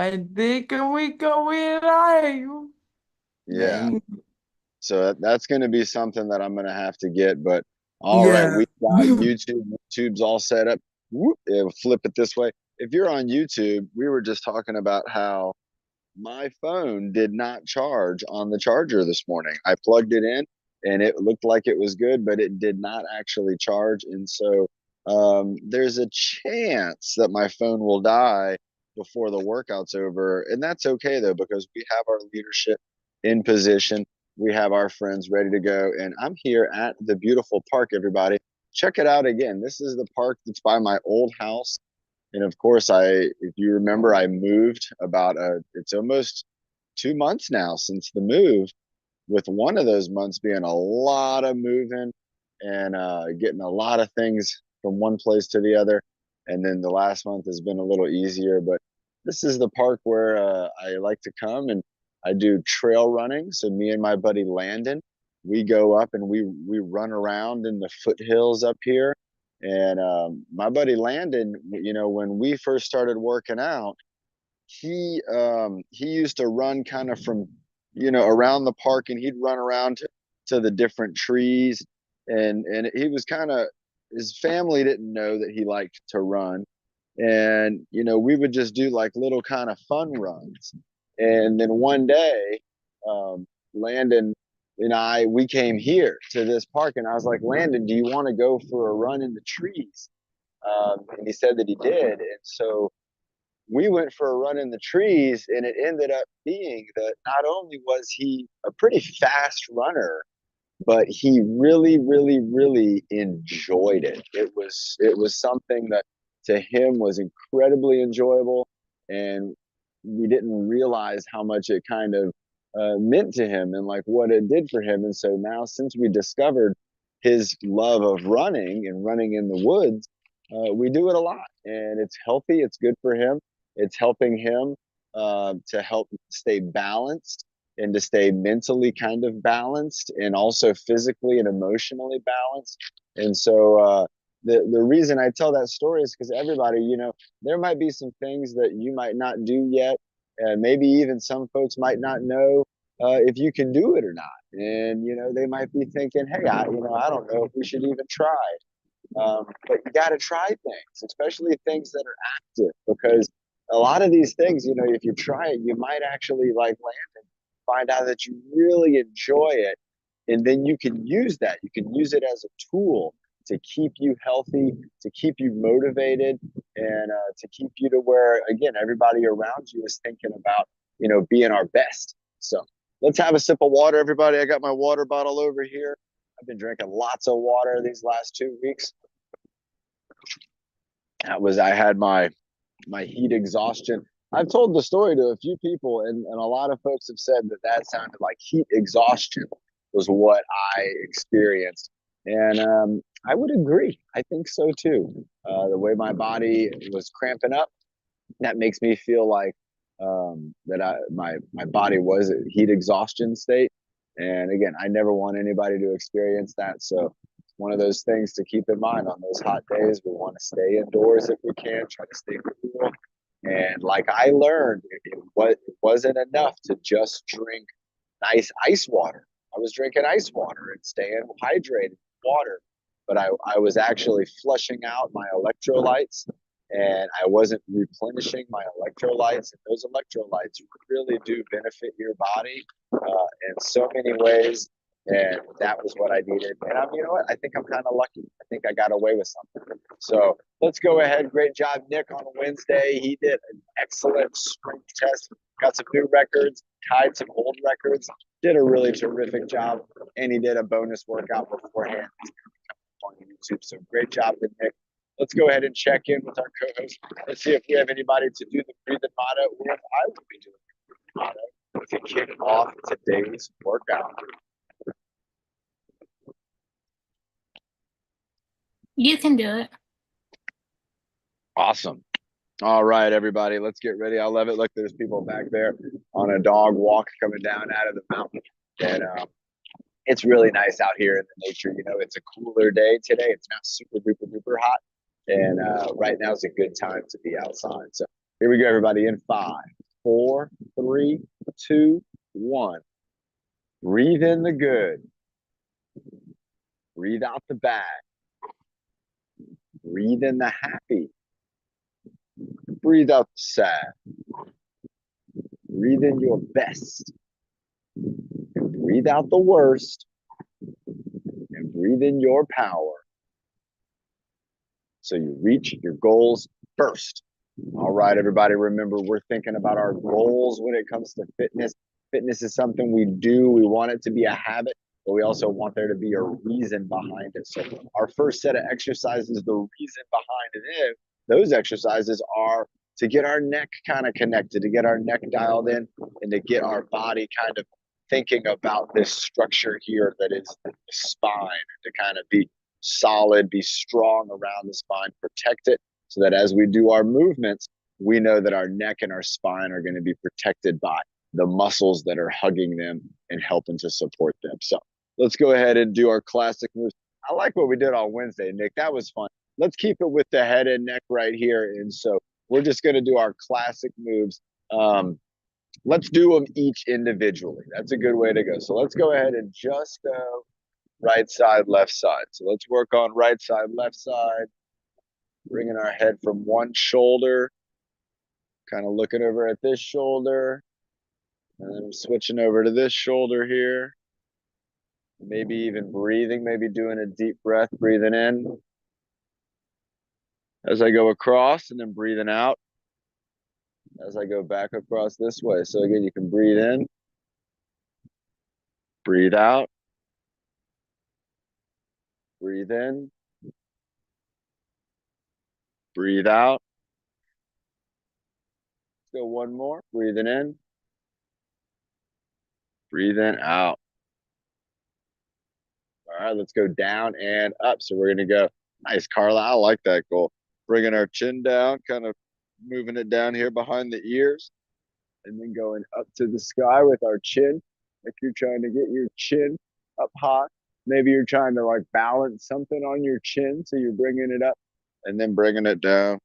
I think we going live. Yeah. Dang. So that's going to be something that I'm going to have to get. But all right, Yeah. we got YouTube. YouTube's all set up. Whoop, it'll flip it this way. If you're on YouTube, we were just talking about how my phone did not charge on the charger this morning. I plugged it in and it looked like it was good, but it did not actually charge. And so there's a chance that my phone will die before the workout's over. And that's okay, though, because we have our leadership in position. We have our friends ready to go. And I'm here at the beautiful park, everybody. Check it out again. This is the park that's by my old house. And of course, if you remember, I moved it's almost 2 months now since the move, with one of those months being a lot of moving and getting a lot of things from one place to the other. And then the last month has been a little easier, but this is the park where I like to come and I do trail running. So me and my buddy Landon, we go up and we run around in the foothills up here. And my buddy Landon, when we first started working out, he used to run kind of from around the park, and he'd run around to the different trees, and he was kind of, his family didn't know that he liked to run, and we would just do like little kind of fun runs. And then one day, Landon and we came here to this park, and I was like, Landon, do you want to go for a run in the trees? And he said that he did. And so we went for a run in the trees, and it ended up being that not only was he a pretty fast runner, but he really, really, really enjoyed it. It was something that to him was incredibly enjoyable, and we didn't realize how much it kind of meant to him and like what it did for him. And so now, since we discovered his love of running and running in the woods, we do it a lot, and it's healthy. It's good for him. It's helping him to help stay balanced and to stay mentally kind of balanced and also physically and emotionally balanced. And so the reason I tell that story is because everybody, there might be some things that you might not do yet, and maybe even some folks might not know if you can do it or not. And they might be thinking, hey, I don't know if we should even try. But you got to try things, especially things that are active, because a lot of these things, if you try it, you might actually like land and find out that you really enjoy it. And then you can use that. You can use it as a tool to keep you healthy, to keep you motivated, and to keep you to where, again, everybody around you is thinking about, being our best. So let's have a sip of water, everybody. I got my water bottle over here. I've been drinking lots of water these last 2 weeks. I had my heat exhaustion. I've told the story to a few people, and a lot of folks have said that that sounded like heat exhaustion was what I experienced. And I would agree. I think so too. The way my body was cramping up, that makes me feel like that my body was at heat exhaustion state. And again, I never want anybody to experience that. So it's one of those things to keep in mind on those hot days. We want to stay indoors if we can, try to stay cool. And like I learned, it wasn't enough to just drink nice ice water. I was drinking ice water and staying hydrated with water, but I was actually flushing out my electrolytes, and I wasn't replenishing my electrolytes. And those electrolytes really do benefit your body in so many ways. And that was what I needed. And you know what? I think I'm kind of lucky. I think I got away with something. So let's go ahead. Great job, Nick, on Wednesday. He did an excellent strength test, got some new records, tied some old records, did a really terrific job. And he did a bonus workout beforehand on YouTube. So great job to Nick. Let's go ahead and check in with our co-host. Let's see if we have anybody to do the breathing motto, or if I will be doing the motto to kick off today's workout. You can do it. Awesome. All right, everybody, let's get ready. I love it. Look, there's people back there on a dog walk coming down out of the mountain. And it's really nice out here in the nature. It's a cooler day today. It's not super duper duper hot. And right now is a good time to be outside. So here we go, everybody, in 5, 4, 3, 2, 1. Breathe in the good. Breathe out the bad. Breathe in the happy. Breathe out the sad. Breathe in your best. And breathe out the worst. And breathe in your power. So you reach your goals first. All right, everybody, remember, we're thinking about our goals when it comes to fitness. Fitness is something we do. We want it to be a habit, but we also want there to be a reason behind it. So our first set of exercises, the reason behind it is, those exercises are to get our neck kind of connected, to get our neck dialed in, and to get our body kind of thinking about this structure here that is the spine, to kind of be solid, be strong around the spine, protect it, so that as we do our movements, we know that our neck and our spine are going to be protected by the muscles that are hugging them and helping to support them. So let's go ahead and do our classic moves. I like what we did on Wednesday, Nick. That was fun. Let's keep it with the head and neck right here. And so we're just going to do our classic moves. Let's do them each individually. That's a good way to go. So let's go ahead and just go right side, left side. So let's work on right side, left side. Bringing our head from one shoulder, kind of looking over at this shoulder, and then I'm switching over to this shoulder here. Maybe even breathing, maybe doing a deep breath, breathing in as I go across, and then breathing out as I go back across this way. So again, you can breathe in, breathe out, breathe in, breathe out. Let's go one more, breathing in, breathing out. All right, let's go down and up. So we're going to go, nice, Carla. I like that goal. Bringing our chin down, kind of moving it down here behind the ears, and then going up to the sky with our chin. Like you're trying to get your chin up high. Maybe you're trying to like balance something on your chin. So you're bringing it up and then bringing it down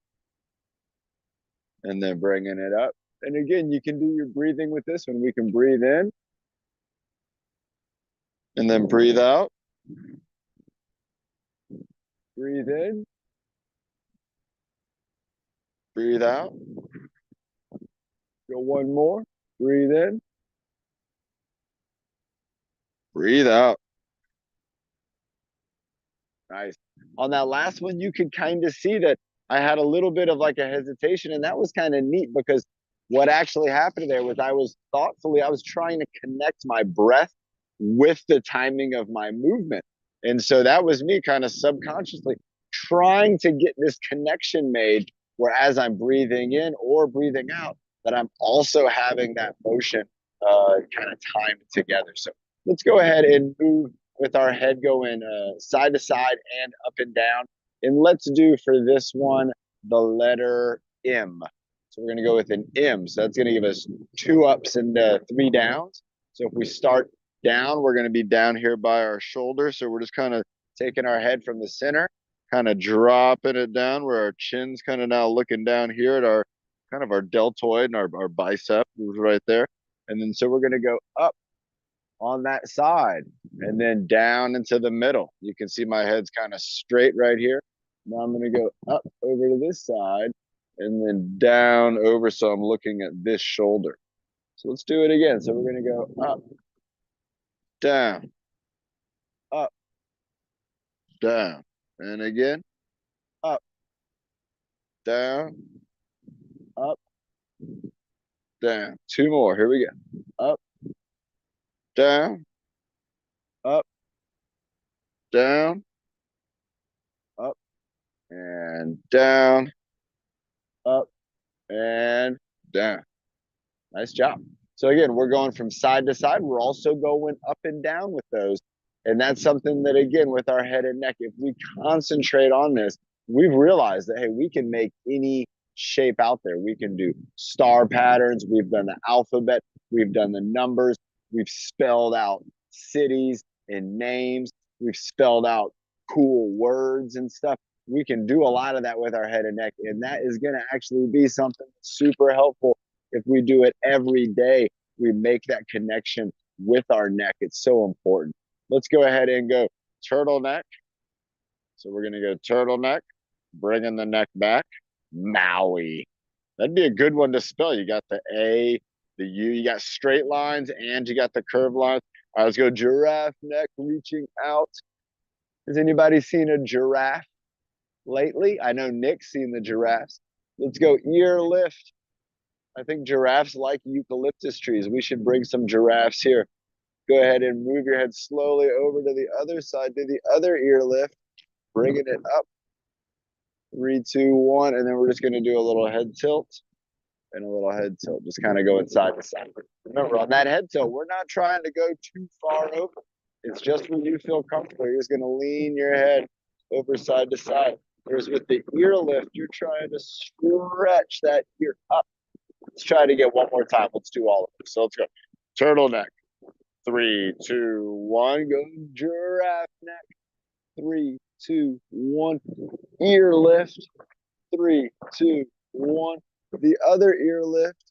and then bringing it up. And again, you can do your breathing with this one. We can breathe in and then breathe out. Breathe in, breathe out. Go one more. Breathe in, breathe out. Nice. On that last one, you could kind of see that I had a little bit of like a hesitation, and that was kind of neat because what actually happened there was I was trying to connect my breath with the timing of my movement. And so that was me kind of subconsciously trying to get this connection made where as I'm breathing in or breathing out, that I'm also having that motion kind of timed together. So let's go ahead and move with our head going side to side and up and down. And let's do for this one the letter M. So we're going to go with an M. So that's going to give us 2 ups and 3 downs. So if we start down, we're going to be down here by our shoulder. So we're just kind of taking our head from the center, kind of dropping it down where our chin's kind of now looking down here at our kind of our deltoid and our bicep is right there. And then so we're going to go up on that side and then down into the middle. You can see my head's kind of straight right here. Now I'm going to go up over to this side and then down over. So I'm looking at this shoulder. So let's do it again. So we're going to go up, down, up, down. And again, up, down, up, down. 2 more. Here we go. Up, down, up, down, up, and down, up, and down. Nice job. So again, we're going from side to side. We're also going up and down with those. And that's something that, again, with our head and neck, if we concentrate on this, we've realized that, hey, we can make any shape out there. We can do star patterns. We've done the alphabet. We've done the numbers. We've spelled out cities and names. We've spelled out cool words and stuff. We can do a lot of that with our head and neck. And that is going to actually be something super helpful If we do it every day, we make that connection with our neck. It's so important. Let's go ahead and go turtleneck. So we're going to go turtleneck, bringing the neck back. Maui. That'd be a good one to spell. You got the A, the U, you got straight lines, and you got the curved lines. All right, let's go giraffe neck, reaching out. Has anybody seen a giraffe lately? I know Nick's seen the giraffes. Let's go ear lift. I think giraffes like eucalyptus trees. We should bring some giraffes here. Go ahead and move your head slowly over to the other side, to the other ear lift, bringing it up. 3, 2, 1, and then we're just going to do a little head tilt and a little head tilt, just kind of going side to side. Remember, on that head tilt, we're not trying to go too far over. It's just when you feel comfortable. You're just going to lean your head over side to side. Whereas with the ear lift, you're trying to stretch that ear up. Let's try to get one more time. Let's do all of them. So let's go. Turtleneck. 3, 2, 1. Go giraffe neck. 3, 2, 1. Ear lift. 3, 2, 1. The other ear lift.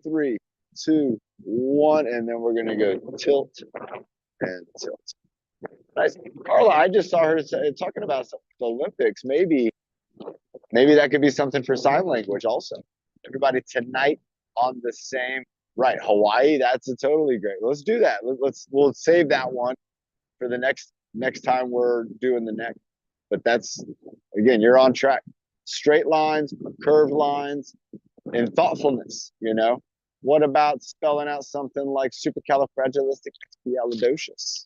3, 2, 1. And then we're going to go tilt and tilt. Nice. Carla, I just saw her talking about the Olympics. Maybe that could be something for sign language also. Everybody tonight on the same, right, Hawaii, that's a totally great. Let's do that. We'll save that one for the next time we're doing the neck. But that's, again, you're on track. Straight lines, curved lines, and thoughtfulness, you know. What about spelling out something like supercalifragilisticexpialidocious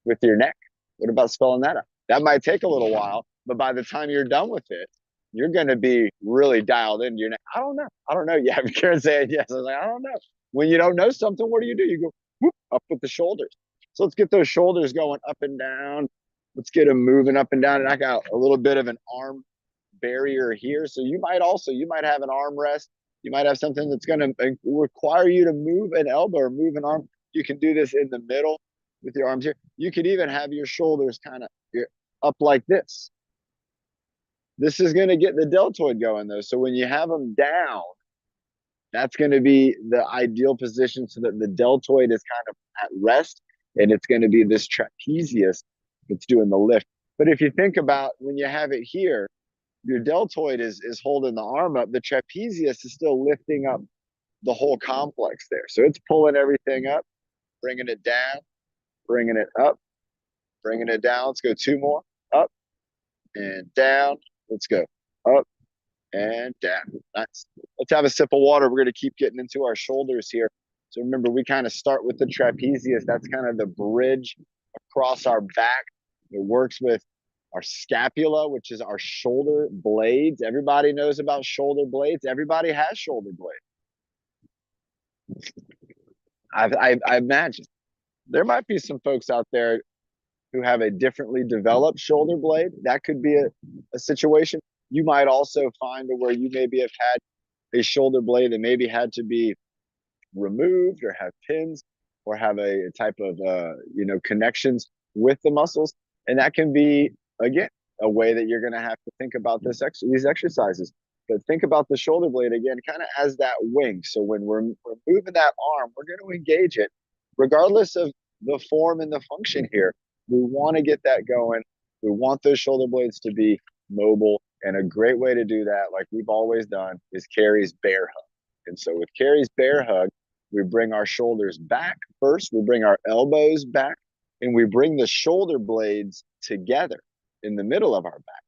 with your neck? What about spelling that out? That might take a little while, but by the time you're done with it, you're going to be really dialed into your neck. I don't know. You have Karen saying yes. I was like, I don't know. When you don't know something, what do? You go whoop, up with the shoulders. So let's get those shoulders going up and down. Let's get them moving up and down. And I got a little bit of an arm barrier here. So you might have an arm rest. You might have something that's going to require you to move an elbow or move an arm. You can do this in the middle with your arms here. You could even have your shoulders kind of up like this. This is going to get the deltoid going though. So when you have them down, that's going to be the ideal position so that the deltoid is kind of at rest, and it's going to be this trapezius that's doing the lift. But if you think about when you have it here, your deltoid is holding the arm up. The trapezius is still lifting up the whole complex there. So it's pulling everything up, bringing it down, bringing it up, bringing it down. Let's go 2 more. Up and down. Let's go up and down. Nice. Let's have a sip of water. We're going to keep getting into our shoulders here. So remember, we kind of start with the trapezius. That's kind of the bridge across our back. It works with our scapula, which is our shoulder blades. Everybody knows about shoulder blades. Everybody has shoulder blades. I imagine there might be some folks out there who have a differently developed shoulder blade. That could be a situation. You might also find where you maybe have had a shoulder blade that maybe had to be removed or have pins or have a type of connections with the muscles. And that can be, again, a way that you're going to have to think about these exercises. But think about the shoulder blade again, kind of as that wing. So when we're moving that arm, we're going to engage it regardless of the form and the function here. We want to get that going. We want those shoulder blades to be mobile. And a great way to do that, like we've always done, is Carrie's bear hug. And so with Carrie's bear hug, we bring our shoulders back first. We bring our elbows back, and we bring the shoulder blades together in the middle of our back.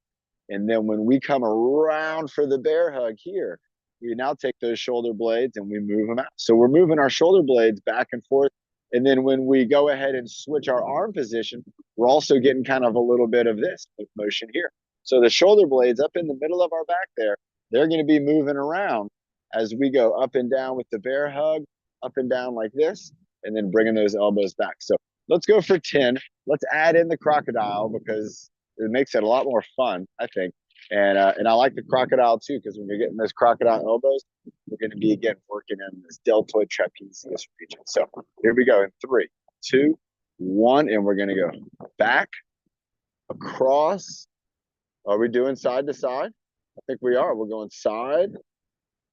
And then when we come around for the bear hug here, we now take those shoulder blades and we move them out. So we're moving our shoulder blades back and forth. And then when we go ahead and switch our arm position, we're also getting kind of a little bit of this motion here. So the shoulder blades up in the middle of our back there, they're going to be moving around as we go up and down with the bear hug, up and down like this, and then bringing those elbows back. So let's go for 10. Let's add in the crocodile because it makes it a lot more fun, I think. And I like the crocodile too, because when you're getting those crocodile elbows, we're going to be again working in this deltoid trapezius region. So here we go in 3, 2, 1, and we're going to go back, across. Are we doing side to side? I think we are. We're going side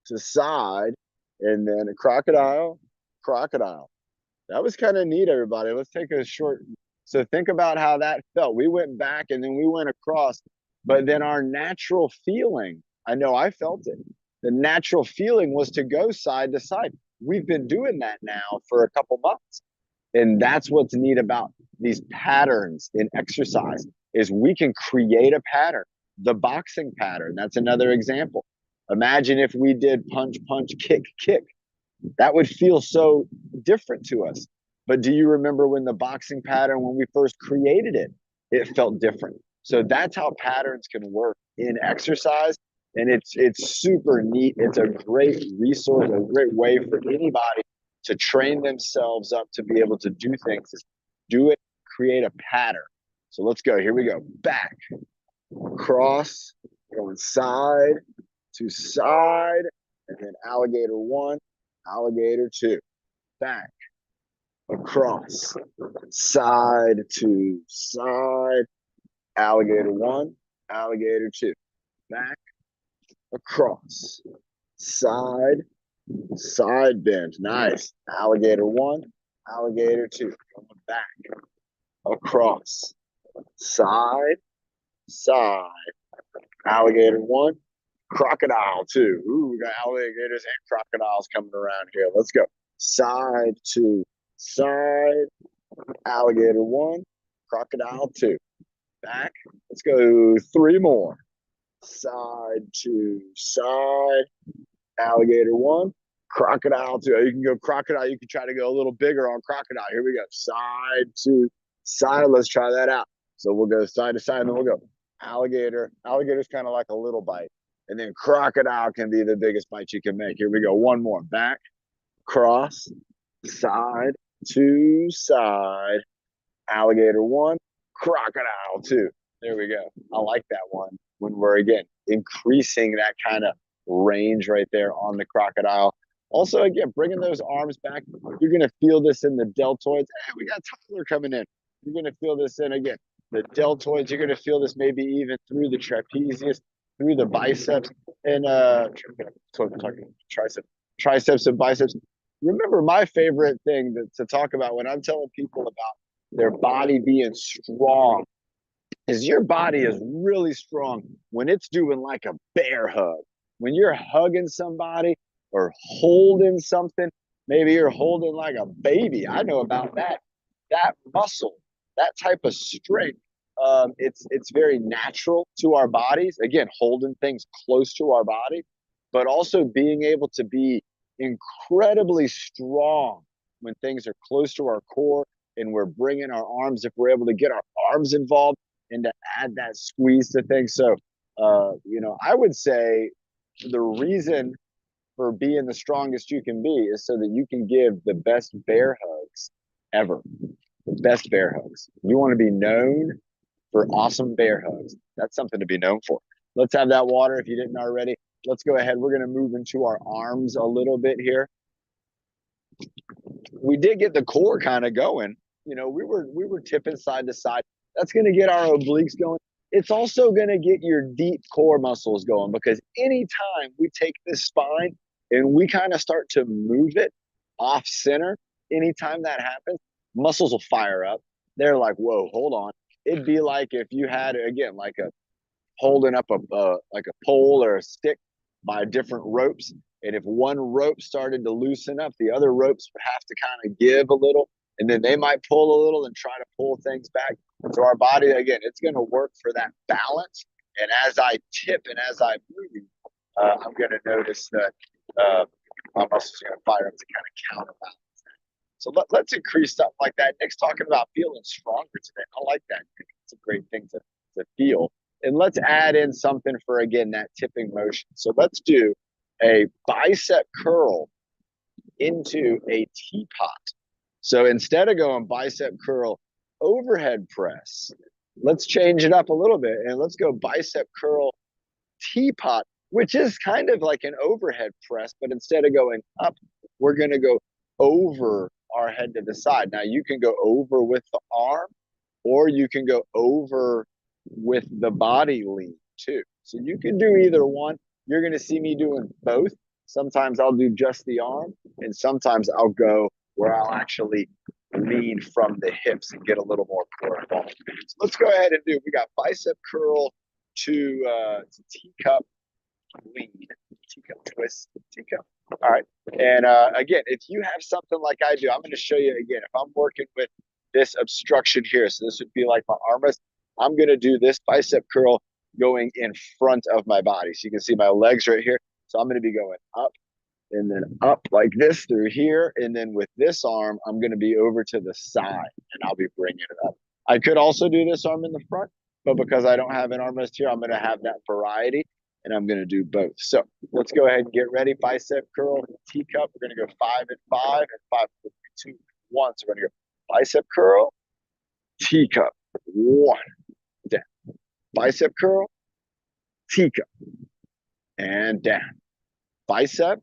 to side, and then a crocodile, crocodile. That was kind of neat, everybody. Let's take a short. So think about how that felt. We went back and then we went across, but then our natural feeling, I know I felt it. The natural feeling was to go side to side. We've been doing that now for a couple months. And that's what's neat about these patterns in exercise is we can create a pattern. The boxing pattern, that's another example. Imagine if we did punch, punch, kick, kick. That would feel so different to us. But do you remember when the boxing pattern, when we first created it, it felt different? So that's how patterns can work in exercise. And it's super neat. It's a great resource, a great way for anybody to train themselves up to be able to do things. Do it, create a pattern. So let's go. Here we go. Back, cross, going side to side, and then alligator one, alligator two, back, across, side to side, alligator one, alligator two, back, across, side, side bend, nice, alligator one, alligator two, going back, across, side, side, alligator one, crocodile two. Ooh, we got alligators and crocodiles coming around here. Let's go. Side to side, alligator one, crocodile two. Back. Let's go three more. Side to side, alligator one, crocodile two. You can go crocodile. You can try to go a little bigger on crocodile. Here we go. Side to side. Let's try that out. So we'll go side to side and then we'll go alligator. Alligator's kind of like a little bite. And then crocodile can be the biggest bite you can make. Here we go. One more. Back, cross, side to side, alligator one, crocodile two. There we go. I like that one when we're, again, increasing that kind of range right there on the crocodile. Also, again, bringing those arms back. You're going to feel this in the deltoids. Hey, we got Tyler coming in. You're going to feel this in, again, the deltoids. You're going to feel this maybe even through the trapezius, through the biceps, and triceps and biceps. Remember, my favorite thing to talk about when I'm telling people about their body being strong is your body is really strong when it's doing like a bear hug. When you're hugging somebody or holding something, maybe you're holding like a baby. I know about that. That muscle, that type of strength, it's very natural to our bodies. Again, holding things close to our body, but also being able to be incredibly strong when things are close to our core and we're bringing our arms, if we're able to get our arms involved and to add that squeeze to things. So, I would say the reason for being the strongest you can be is so that you can give the best bear hugs ever. The best bear hugs. You want to be known for awesome bear hugs. That's something to be known for. Let's have that water if you didn't already. Let's go ahead. We're going to move into our arms a little bit here. We did get the core kind of going. We were tipping side to side. That's going to get our obliques going. It's also going to get your deep core muscles going, because anytime we take this spine and we kind of start to move it off center, anytime that happens, muscles will fire up. They're like, whoa, hold on. It'd be like if you had, again, like a holding up like a pole or a stick by different ropes. And if one rope started to loosen up, the other ropes would have to kind of give a little, and then they might pull a little and try to pull things back. So our body, again, it's going to work for that balance. And as I tip and as I move, I'm going to notice that my muscles are going to fire up to kind of counterbalance that. So let's increase stuff like that. Nick's talking about feeling stronger today. I like that. It's a great thing to feel. And let's add in something for, again, that tipping motion. So let's do a bicep curl into a teapot. So instead of going bicep curl overhead press, let's change it up a little bit and let's go bicep curl teapot, which is kind of like an overhead press, but instead of going up, we're going to go over our head to the side. Now you can go over with the arm, or you can go over with the body lean too. So you can do either one. You're going to see me doing both Sometimes I'll do just the arm, and sometimes I'll go where I'll actually lean from the hips and get a little more core ball. So let's go ahead and do. We got bicep curl to teacup lean, teacup twist, teacup. All right. And again, if you have something like I do, I'm going to show you again. If I'm working with this obstruction here, so this would be like my armrest, I'm going to do this bicep curl going in front of my body. So you can see my legs right here. So I'm going to be going up and then up like this through here. And then with this arm, I'm going to be over to the side and I'll be bringing it up. I could also do this arm in the front, but because I don't have an armrest here, I'm going to have that variety and I'm going to do both. So let's go ahead and get ready. Bicep curl, teacup. We're going to go 5 and 5 and 5, 4, 3, 2, 1. So we're going to go bicep curl, teacup, 1, down. Bicep curl, teacup, and down. Bicep,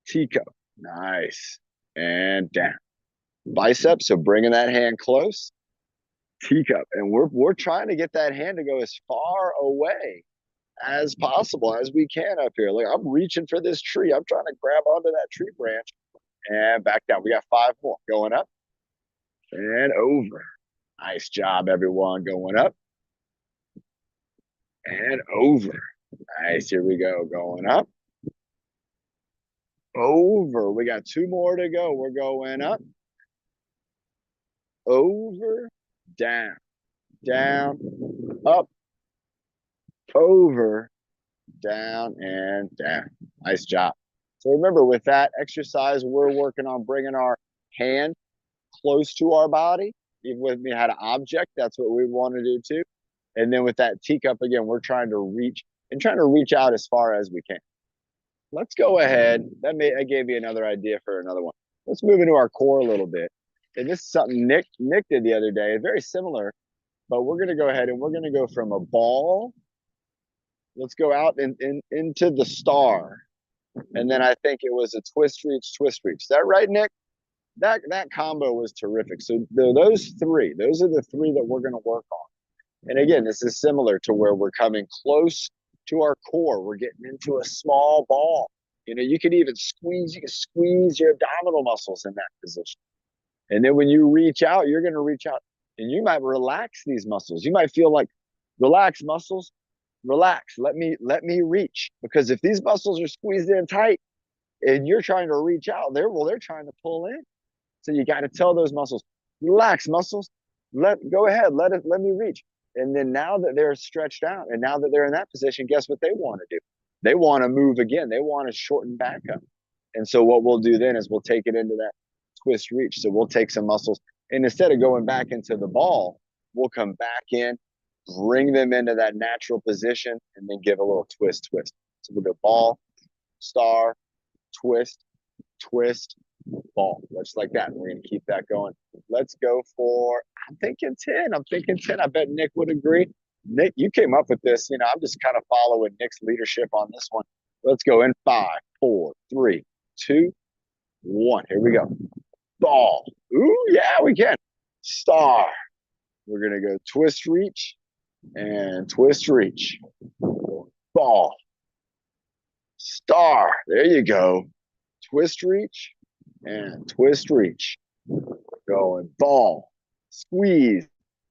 teacup, nice, and down. Bicep, so bringing that hand close, teacup, and we're trying to get that hand to go as far away as possible as we can up here. Like I'm reaching for this tree. I'm trying to grab onto that tree branch and back down. We got 5 more going up and over. Nice job, everyone. Going up and over. Nice. Here we go. Going up, over. We got 2 more to go. We're going up, over, down, down, up, over, down, and down. Nice job. So remember, with that exercise, we're working on bringing our hand close to our body. Even with me had an object, that's what we want to do too. And then with that teacup, again, we're trying to reach out as far as we can. Let's go ahead. I gave you another idea for another one. Let's move into our core a little bit. And this is something Nick did the other day, very similar, but we're going to go ahead and we're going to go from a ball. Let's go out into the star. And then I think it was a twist reach, twist reach. Is that right, Nick? That combo was terrific. So those are the 3 that we're going to work on. And again, this is similar to where we're coming close to our core. We're getting into a small ball. You can squeeze your abdominal muscles in that position. And then when you reach out, you're going to reach out and you might relax these muscles. You might feel like, relax muscles, relax. Let me reach. Because if these muscles are squeezed in tight and you're trying to reach out, they're trying to pull in. So you got to tell those muscles, relax muscles, go ahead, let me reach. And then now that they're stretched out and now that they're in that position, guess what they want to do? They want to move again. They want to shorten back up. And so what we'll do then is we'll take it into that twist reach. So we'll take some muscles and instead of going back into the ball, we'll come back in, bring them into that natural position and then give a little twist. So we'll go ball, star, twist, twist, ball, just like that. We're going to keep that going. Let's go for, I'm thinking 10. I bet Nick would agree. Nick, you came up with this. I'm just kind of following Nick's leadership on this one. Let's go in 5, 4, 3, 2, 1. Here we go. Ball. Ooh, yeah, we can. Star. We're going to go twist reach and twist reach. Ball. Star. There you go. Twist reach and twist reach. Going ball, squeeze,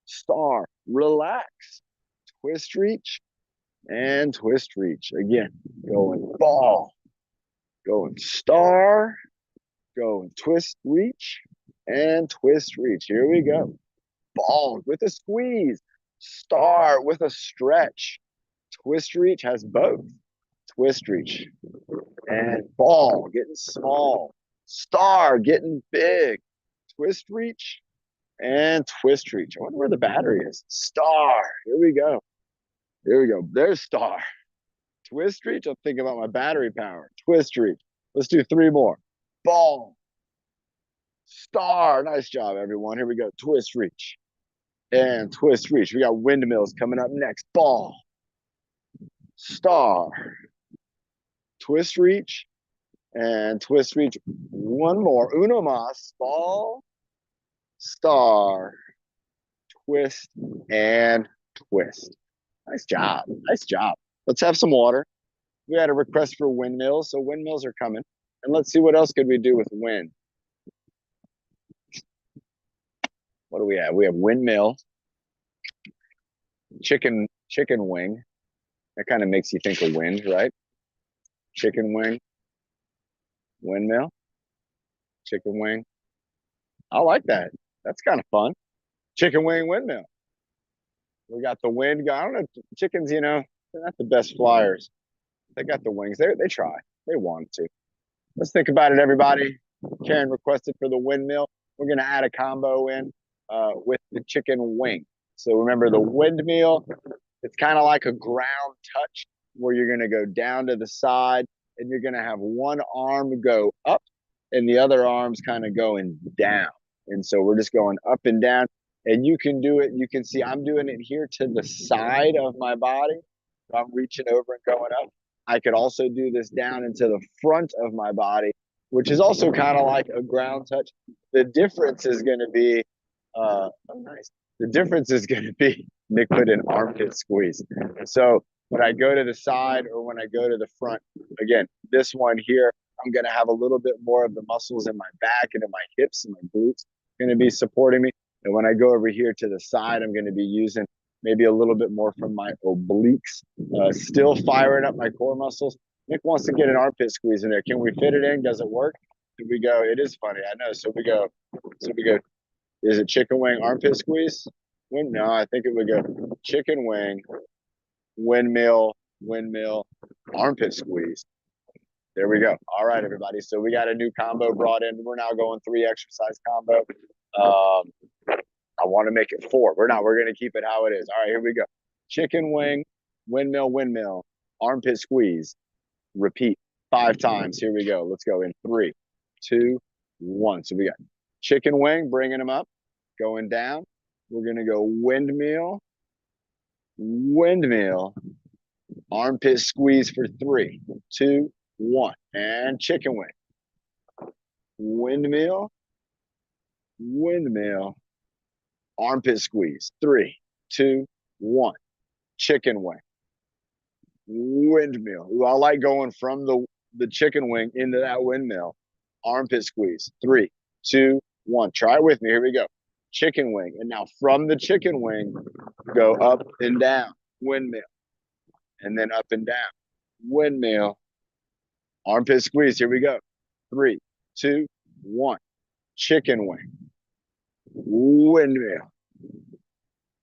star, relax, twist reach and twist reach. Again, going ball, going star, going twist reach and twist reach. Here we go. Ball with a squeeze, star with a stretch. Twist reach has both. Twist reach and ball getting small, star getting big, twist reach and twist reach. I wonder where the battery is. Star. Here we go. There's star. Twist reach. I'm thinking about my battery power. Twist reach. Let's do 3 more. Ball. Star. Nice job, everyone. Here we go. Twist reach and twist reach. We got windmills coming up next. Ball. Star. Twist reach and twist reach. 1 more. Uno mas. Ball. Star. Twist and twist. Nice job. Let's have some water. we had a request for windmills, so windmills are coming. And let's see what else could we do with wind. What do we have? We have windmill, chicken wing. That kind of makes you think of wind, right? Chicken wing, windmill, chicken wing. I like that. That's kind of fun. Chicken wing windmill. We got the wind. I don't know. Chickens, they're not the best flyers. They got the wings. They try. They want to. Let's think about it, everybody. Karen requested for the windmill. We're going to add a combo in with the chicken wing. So remember the windmill, it's kind of like a ground touch where you're going to go down to the side and you're going to have one arm go up and the other arm's kind of going down. And so we're just going up and down. And you can do it. You can see I'm doing it here to the side of my body. So I'm reaching over and going up. I could also do this down into the front of my body, which is also kind of like a ground touch. The difference is going to be, oh, nice. The difference is going to be Nick put an armpit squeeze. So when I go to the side or when I go to the front, again, this one here, I'm going to have a little bit more of the muscles in my back and in my hips and my glutes going to be supporting me. And when I go over here to the side, I'm going to be using maybe a little bit more from my obliques, still firing up my core muscles. Nick wants to get an armpit squeeze in there. Can we fit it in? Does it work? Do we go? It is funny. I know. So we go. Is it chicken wing armpit squeeze? No, I think it would go chicken wing, windmill, armpit squeeze. There we go. All right, everybody. So we got a new combo brought in. We're now going 3 exercise combo. I want to make it 4. We're not. We're going to keep it how it is. All right, here we go. Chicken wing, windmill, armpit squeeze. Repeat 5 times. Here we go. Let's go in 3, 2, 1. So we got chicken wing, bringing them up, going down. We're going to go windmill, armpit squeeze for 3, 2, 1. And chicken wing. Windmill, armpit squeeze. 3, 2, 1. Chicken wing. Windmill. Ooh, I like going from the chicken wing into that windmill. Armpit squeeze. 3, 2, 1. Try it with me. Here we go. Chicken wing. And now from the chicken wing, go up and down. Windmill. And then up and down. Windmill. Armpit squeeze. Here we go. 3, 2, 1. Chicken wing.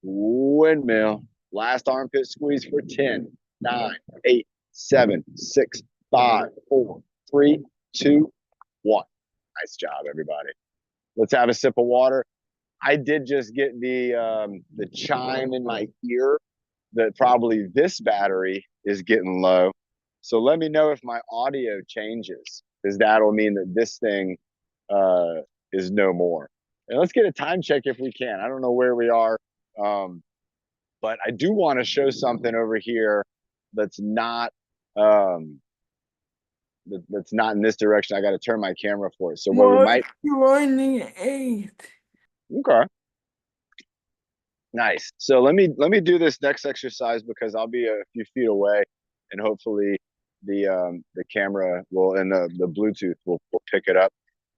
Windmill. Last armpit squeeze for 10, 9, 8, 7, 6, 5, 4, 3, 2, 1. Nice job, everybody. Let's have a sip of water. I did just get the chime in my ear that probably this battery is getting low. So let me know if my audio changes, because that'll mean that this thing is no more. And let's get a time check if we can. I don't know where we are, but I do want to show something over here that's not that's not in this direction. I got to turn my camera for it. So where we might 28. Okay. Nice. So let me do this next exercise because I'll be a few feet away, and hopefully the camera will and the Bluetooth will pick it up.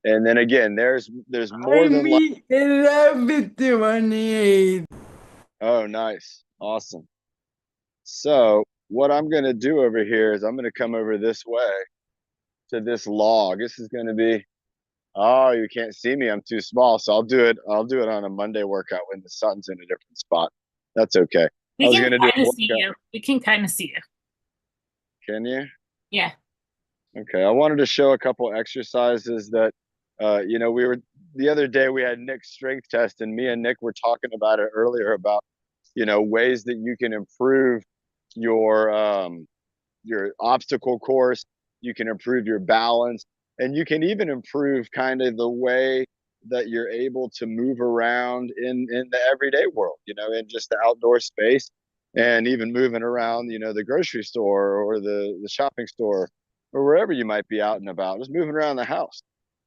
And then again, there's more than like 11:28. oh, nice. Awesome. So what I'm going to do over here is I'm going to come over this way to this log. This is going to be, oh, you can't see me. I'm too small. So I'll do it on a Monday workout when the sun's in a different spot. That's okay. I We was can going to do kind a of see workout. you. We can kind of see you. Can you? Yeah. Okay. I wanted to show a couple exercises that, we were the other day we had Nick's strength test, and me and Nick were talking about it earlier about, ways that you can improve your obstacle course. You can improve your balance, and you can even improve kind of the way that you're able to move around in the everyday world, in just the outdoor space, and even moving around, the grocery store or the shopping store or wherever you might be out and about, just moving around the house.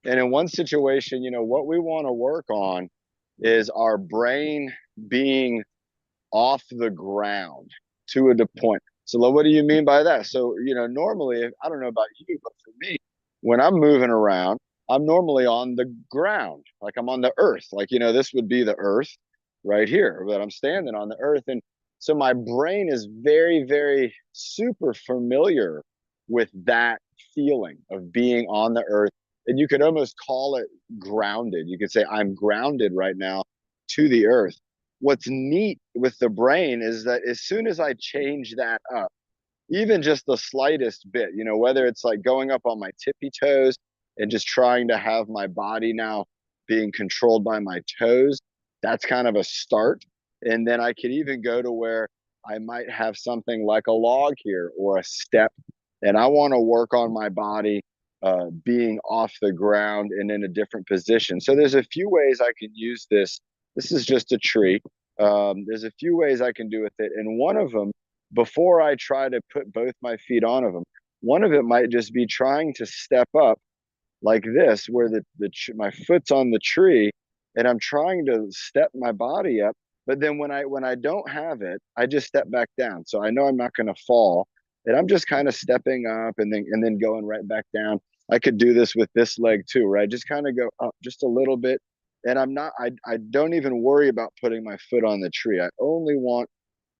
And in one situation, what we want to work on is our brain being off the ground to a point. So what do you mean by that? So, normally, I don't know about you, but for me, when I'm moving around, I'm normally on the ground, like I'm on the earth. Like, this would be the earth right here, but I'm standing on the earth. And so my brain is very, very super familiar with that feeling of being on the earth. And you could almost call it grounded. You could say, I'm grounded right now to the earth. What's neat with the brain is that as soon as I change that up, even just the slightest bit, whether it's like going up on my tippy toes and just trying to have my body now being controlled by my toes, that's kind of a start. And then I could even go to where I might have something like a log here or a step, and I want to work on my body being off the ground and in a different position. So there's a few ways I can use this. This is just a tree. There's a few ways I can do with it. And one of them, before I try to put both my feet on of them, one of it might just be trying to step up like this, where my foot's on the tree, and I'm trying to step my body up. But then when I don't have it, I just step back down. So I know I'm not going to fall, and I'm just kind of stepping up and then going right back down. I could do this with this leg too, where I just kind of go up just a little bit, and I don't even worry about putting my foot on the tree. I only want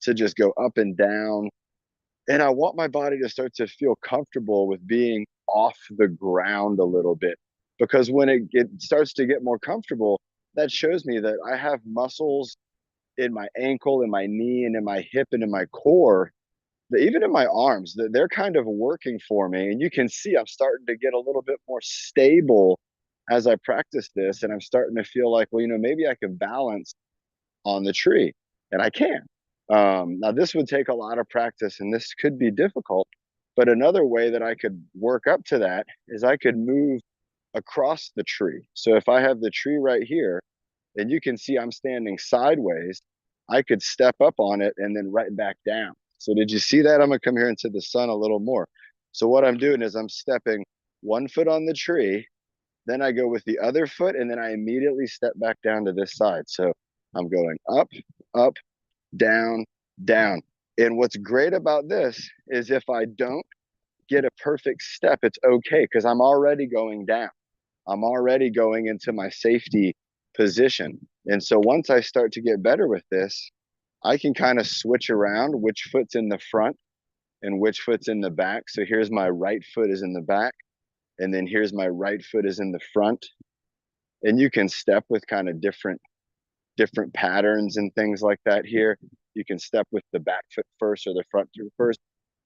to just go up and down, and I want my body to start to feel comfortable with being off the ground a little bit. Because when it starts to get more comfortable, that shows me that I have muscles in my ankle, in my knee, and in my hip, and in my core, that even in my arms, that they're kind of working for me. And you can see I'm starting to get a little bit more stable as I practice this. And I'm starting to feel like, well, maybe I can balance on the tree, and I can. Now, this would take a lot of practice, and this could be difficult. But another way that I could work up to that is I could move across the tree. So if I have the tree right here, and you can see I'm standing sideways, I could step up on it and then right back down. So did you see that? I'm gonna come here into the sun a little more. So what I'm doing is I'm stepping one foot on the tree, then I go with the other foot, and then I immediately step back down to this side. So I'm going up, up, down, down. And what's great about this is if I don't get a perfect step, it's okay, because I'm already going down. I'm already going into my safety position. And so once I start to get better with this, I can kind of switch around which foot's in the front and which foot's in the back. So here's my right foot is in the back, and then here's my right foot is in the front. And you can step with kind of different patterns and things like that here. You can step with the back foot first or the front foot first.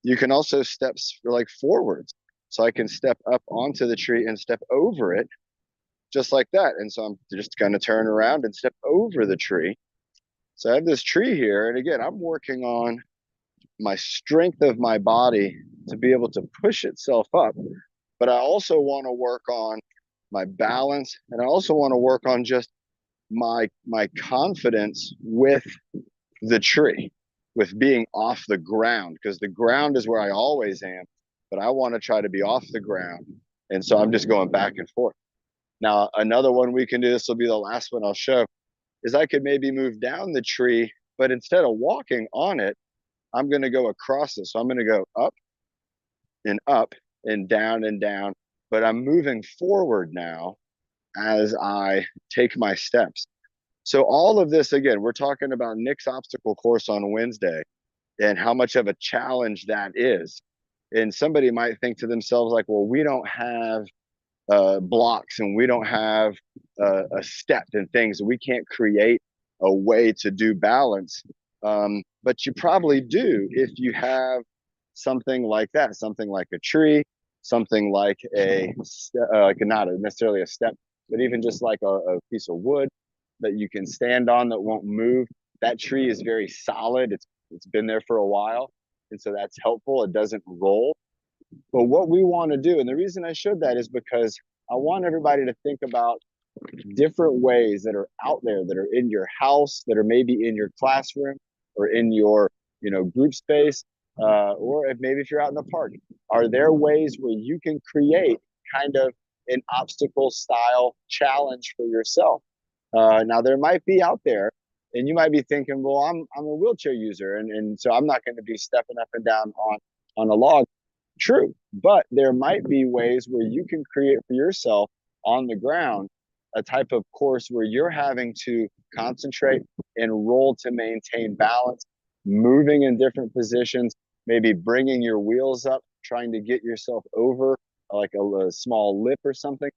You can also step like forwards. So I can step up onto the tree and step over it just like that. And so I'm just going to turn around and step over the tree. So I have this tree here. And again, I'm working on my strength of my body to be able to push itself up. But I also want to work on my balance. And I also want to work on just my confidence with the tree, with being off the ground, because the ground is where I always am, but I want to try to be off the ground. And so I'm just going back and forth. Now, another one we can do, this will be the last one I'll show, is I could maybe move down the tree, but instead of walking on it, I'm going to go across it. So I'm going to go up and down, but I'm moving forward now as I take my steps. So all of this, again, we're talking about Nick's obstacle course on Wednesday and how much of a challenge that is. And somebody might think to themselves like, well, we don't have blocks, and we don't have a step and things. We can't create a way to do balance. But you probably do if you have something like that, something like a tree, something like not necessarily a step, but even just like a piece of wood that you can stand on that won't move. That tree is very solid. It's been there for a while, and so that's helpful. It doesn't roll. But what we want to do, and the reason I showed that is because I want everybody to think about different ways that are out there, that are in your house, that are maybe in your classroom or in your group space, or if you're out in the park. Are there ways where you can create kind of an obstacle style challenge for yourself? Now there might be out there And you might be thinking, well, I'm a wheelchair user, and so I'm not going to be stepping up and down on a log. True, but there might be ways where you can create for yourself on the ground a type of course where you're having to concentrate and roll to maintain balance, moving in different positions, maybe bringing your wheels up, trying to get yourself over like a small lip or something.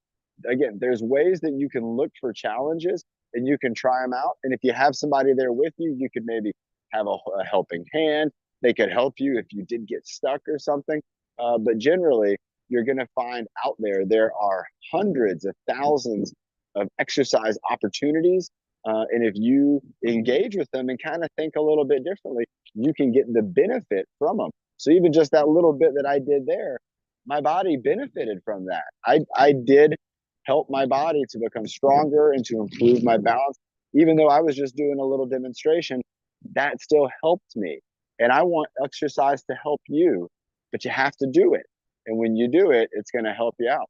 Again, there's ways that you can look for challenges and you can try them out. And if you have somebody there with you, you could maybe have a helping hand. They could help you if you did get stuck or something. But generally, you're going to find out there are hundreds of thousands of exercise opportunities. And if you engage with them and kind of think a little bit differently, you can get the benefit from them. So even just that little bit that I did there, my body benefited from that. I did help my body to become stronger and to improve my balance. Even though I was just doing a little demonstration, that still helped me. And I want exercise to help you, but you have to do it. And when you do it, it's going to help you out.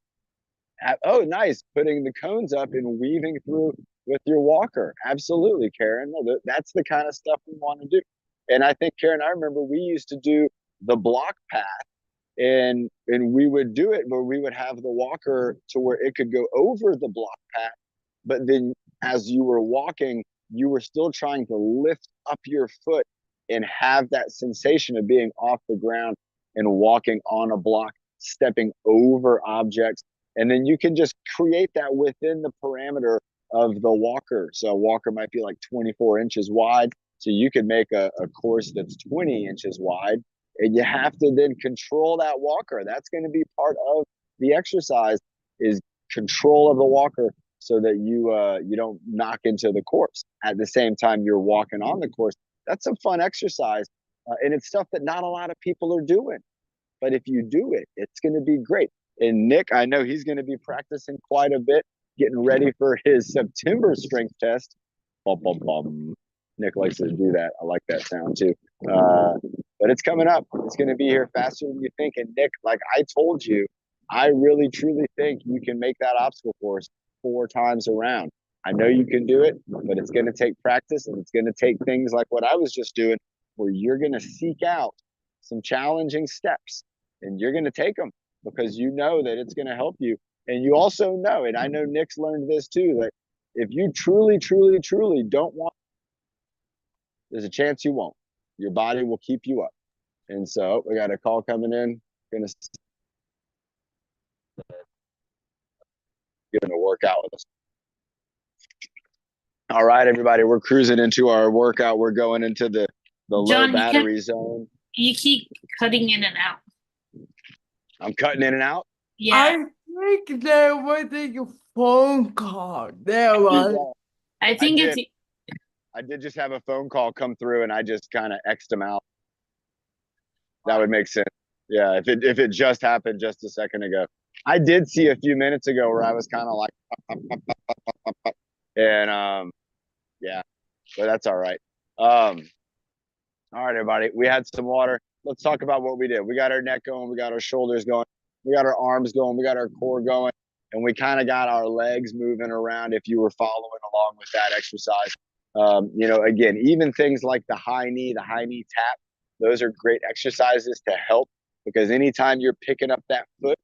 Oh, nice. Putting the cones up and weaving through with your walker. Absolutely, Karen. No, that's the kind of stuff we want to do. And I think, Karen, I remember we used to do the block path, and we would do it where we would have the walker to where it could go over the block path, but then as you were walking, you were still trying to lift up your foot and have that sensation of being off the ground and walking on a block, stepping over objects. And then you can just create that within the parameter of the walker. So a walker might be like 24 inches wide. So you could make a course that's 20 inches wide, and you have to then control that walker. That's going to be part of the exercise, is control of the walker so that you don't knock into the course at the same time you're walking on the course. That's some fun exercise, and it's stuff that not a lot of people are doing. But if you do it, it's going to be great. And Nick, I know he's going to be practicing quite a bit, getting ready for his September strength test. Bum, bum, bum. Nick likes to do that. I like that sound too. But it's coming up. It's going to be here faster than you think. And Nick, like I told you, I really truly think you can make that obstacle course 4 times around. I know you can do it, but it's going to take practice, and it's going to take things like what I was just doing, where you're going to seek out some challenging steps and you're going to take them because you know that it's going to help you. And you also know, and I know Nick's learned this too, that if you truly, truly, truly don't want, there's a chance you won't. Your body will keep you up. And so we got a call coming in. Gonna work out with us. All right, everybody, we're cruising into our workout. We're going into the low John, battery zone. you keep cutting in and out. I'm cutting in and out. Yeah, I think there was a phone call. There was. I think it's. I did just have a phone call come through, and I just kind of X'd them out. That would make sense. Yeah, if it just happened just a second ago. I did see a few minutes ago where I was kind of like, and yeah, but that's all right. All right, everybody, we had some water. Let's talk about what we did. We got our neck going, we got our shoulders going, we got our arms going, we got our core going, and we kind of got our legs moving around if you were following along with that exercise. Again, even things like the high knee tap, those are great exercises to help, because anytime you're picking up that foot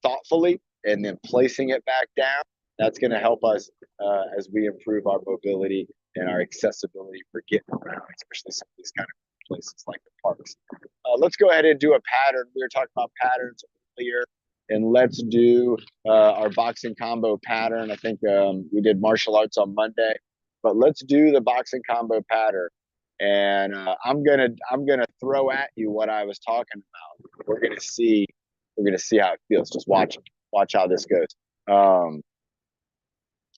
thoughtfully and then placing it back down, that's going to help us as we improve our mobility and our accessibility for getting around, especially some of these kind of places like the parks. Let's go ahead and do a pattern. We were talking about patterns earlier, and let's do our boxing combo pattern. I think we did martial arts on Monday, but let's do the boxing combo pattern. And I'm gonna throw at you what I was talking about. We're gonna see how it feels. Just watch how this goes.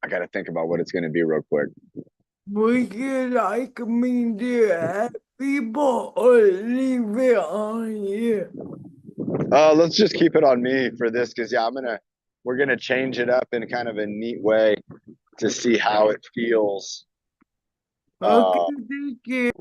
I got to think about what it's going to be real quick. Would you like me to have people or leave it on you? Let's just keep it on me for this, because yeah, we're gonna change it up in kind of a neat way to see how it feels. Okay, thank you.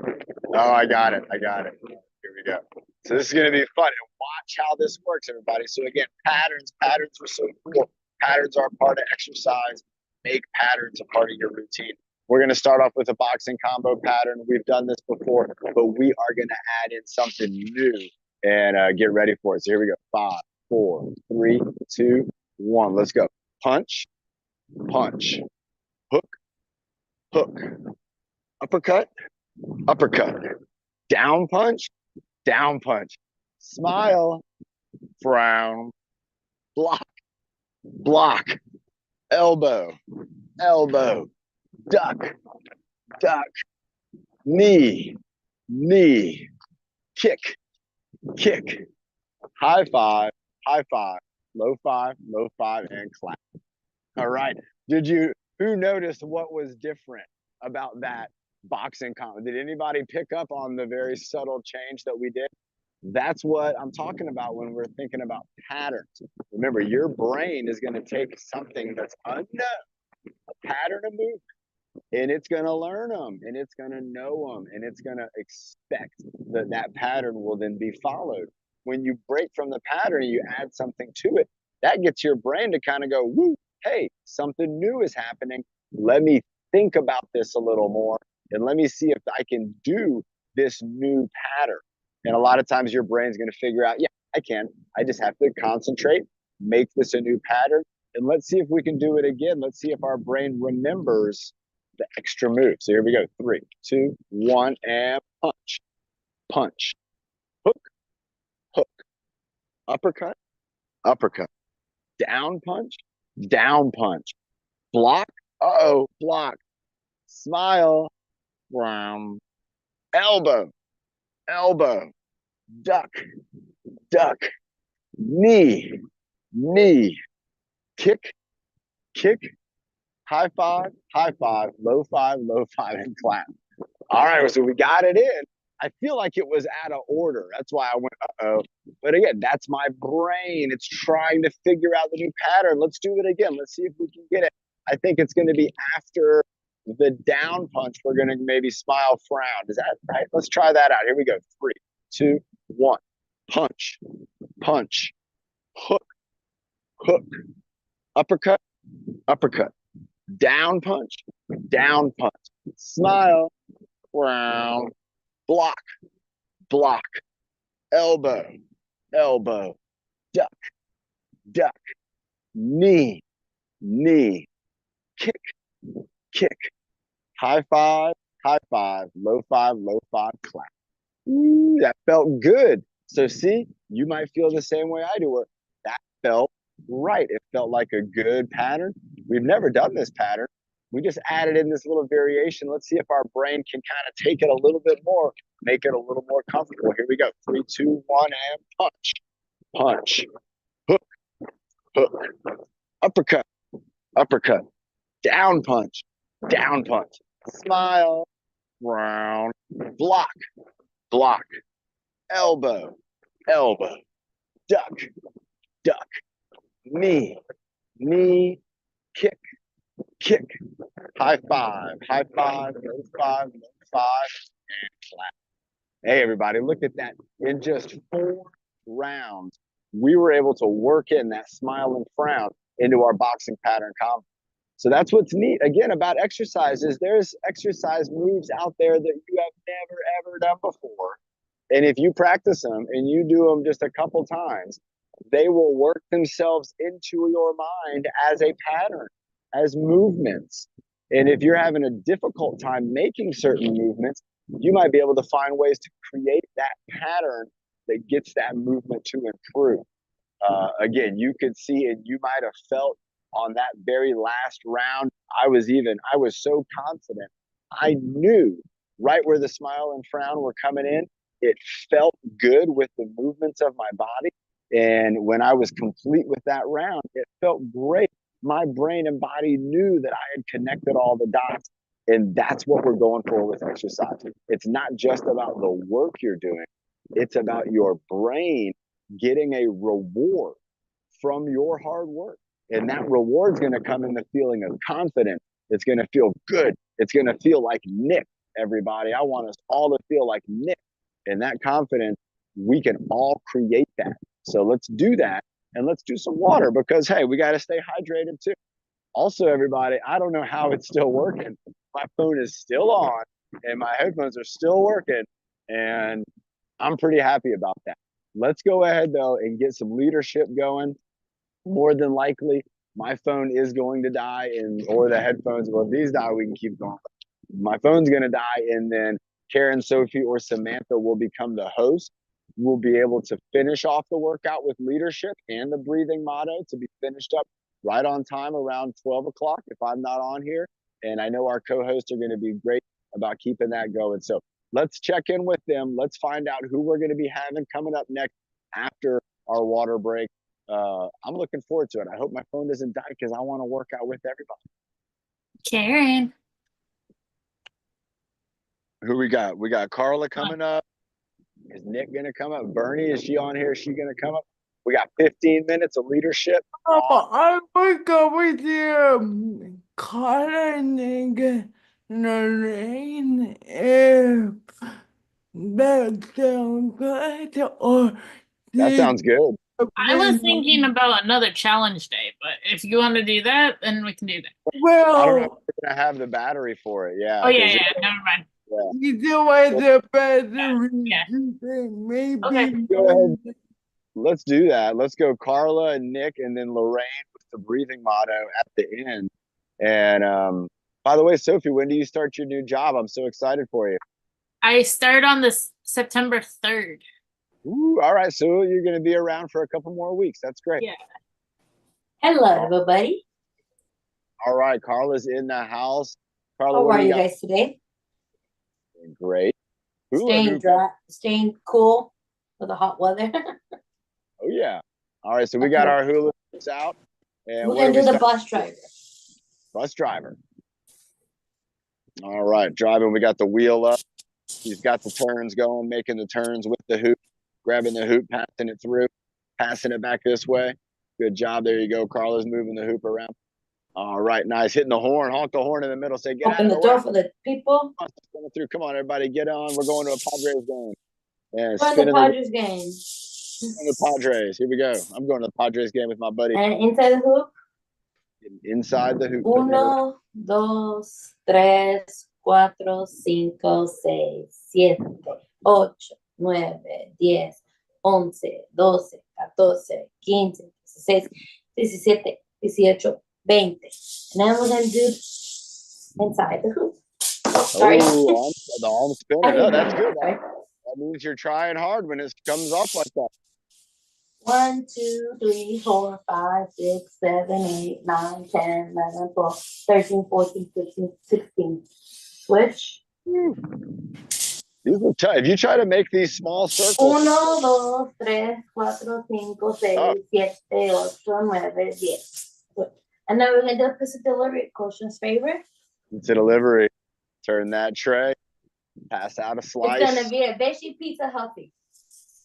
Oh, I got it. Here we go. So this is gonna be fun, and watch how this works, everybody. So again, patterns are so cool. Patterns are a part of exercise. Make patterns a part of your routine. We're going to start off with a boxing combo pattern. We've done this before, but we are going to add in something new and get ready for it. So here we go. 5, 4, 3, 2, 1. Let's go. Punch, punch, hook, hook, uppercut, uppercut, down punch, smile, frown, block, block, elbow, elbow, duck, duck, knee, knee, kick, kick, high five, low five, and clap. All right. Who noticed what was different about that boxing combo? Did anybody pick up on the very subtle change that we did? That's what I'm talking about when we're thinking about patterns. Remember, your brain is going to take something that's unknown, a pattern of movement, and it's going to learn them, and it's going to know them, and it's going to expect that that pattern will then be followed. When you break from the pattern and you add something to it, that gets your brain to kind of go, woo, hey, something new is happening. Let me think about this a little more, and let me see if I can do this new pattern. And a lot of times your brain's going to figure out, yeah, I can. I just have to concentrate, make this a new pattern, and let's see if we can do it again. Let's see if our brain remembers the extra move. So here we go. 3, 2, 1, and punch, punch, hook, hook, uppercut, uppercut, down punch, block, block, smile, round, elbow, elbow, duck, duck, knee, knee, kick, kick, high five, low five, and clap. All right, so we got it in. I feel like it was out of order. That's why I went, uh-oh. But again, that's my brain. It's trying to figure out the new pattern. Let's do it again. Let's see if we can get it. I think it's going to be after the down punch. We're going to maybe smile, frown. Is that right? Let's try that out. Here we go. 3, 2, 1. Punch, punch, hook, hook, uppercut, uppercut, down punch, smile, frown, block, block, elbow, elbow, duck, duck, knee, knee, kick, kick, high five, low five, clap. Ooh, that felt good. So see, you might feel the same way I do, where that felt right. It felt like a good pattern. We've never done this pattern. We just added in this little variation. Let's see if our brain can kind of take it a little bit more, make it a little more comfortable. Here we go. 3, 2, 1, and punch, punch, hook, hook, uppercut, uppercut, down punch, smile, round, block, block, elbow, elbow, duck, duck, knee, knee, kick, kick, high five, low five, and clap. Hey, everybody, look at that. In just 4 rounds, we were able to work in that smile and frown into our boxing pattern combo. So that's what's neat, again, about exercises. There's exercise moves out there that you have never, ever done before. And if you practice them and you do them just a couple times, they will work themselves into your mind as a pattern, as movements. And if you're having a difficult time making certain movements, you might be able to find ways to create that pattern that gets that movement to improve. Again, you could see, and you might have felt on that very last round, I was so confident. I knew right where the smile and frown were coming in. It felt good with the movements of my body. And when I was complete with that round, it felt great. My brain and body knew that I had connected all the dots. And that's what we're going for with exercise. It's not just about the work you're doing. It's about your brain getting a reward from your hard work. And that reward is going to come in the feeling of confidence. It's going to feel good. It's going to feel like Nick, everybody. I want us all to feel like Nick. And that confidence, we can all create that. So let's do that. And let's do some water because, hey, we got to stay hydrated too. Also, everybody, I don't know how it's still working. my phone is still on and my headphones are still working, and I'm pretty happy about that. Let's go ahead though and get some leadership going. More than likely, my phone is going to die, or the headphones. Well, if these die, we can keep going. My phone's going to die, and then Karen, Sophie, or Samantha will become the host. We'll be able to finish off the workout with leadership and the breathing motto to be finished up right on time around 12 o'clock if I'm not on here. And I know our co-hosts are going to be great about keeping that going. So let's check in with them. Let's find out who we're going to be having coming up next after our water break. I'm looking forward to it. I hope my phone doesn't die because I want to work out with everybody. Karen. Who we got? We got Carla coming up. Is Nick going to come up? Bernie, is she on here? Is she going to come up? We got 15 minutes of leadership. I will go with you, Colin and Lorraine, if that sounds good, or That sounds good. I was thinking about another challenge day, but if you want to do that, then we can do that. well, I don't know if we're going to have the battery for it. Yeah. Oh yeah, never mind. Yeah. you do want the battery, Yeah. maybe. Okay. Go ahead. Let's do that. Let's go Carla and Nick and then Lorraine with the breathing motto at the end. And by the way, Sophie, when do you start your new job? I'm so excited for you. I start on this September 3rd. Ooh, all right. So you're going to be around for a couple more weeks. That's great. Yeah. Hello, everybody. All right. Carla's in the house. Carla, How what are do you got? guys today? Great. Hula Staying hoop. dry, staying cool with the hot weather. Oh, yeah. All right. So we got our hula hoops out. And We're what gonna do the start bus with? driver. Bus driver. All right. Driving. We got the wheel up. He's got the turns going, making the turns with the hoop, grabbing the hoop, passing it through, passing it back this way. Good job. There you go. Carla's moving the hoop around. All right. Nice. Hitting the horn. Honk the horn in the middle. Say, get Open out the of the door way. for the people. Coming through. Come on, everybody. Get on. We're going to a Padres game. And Join the spinning the Padres game. the Padres. Here we go. I'm going to the Padres game with my buddy. And inside the hoop. Inside the hoop. putting it around. 1, 2, 3, 4, 5, 6, 7, 8, 9, 10, 11, 12, 14, 15, 16, 17, 18, 20. And then we're gonna do inside the hoop. Sorry. Oh, the arm spinner. No, that's good. Sorry. That means you're trying hard when it comes off like that. 1, 2, 3, 4, 5, 6, 7, 8, 9, 10, 11, 12, 13, 14, 15, 16. Switch. These are tough. If you try to make these small circles. 1, 2, 3, 4, 5, 6, 7, 8, 9, 10. Switch. And then we're going to do opposite delivery. Coach's favorite. It's a delivery. Turn that tray. Pass out a slice. It's going to be a veggie pizza healthy.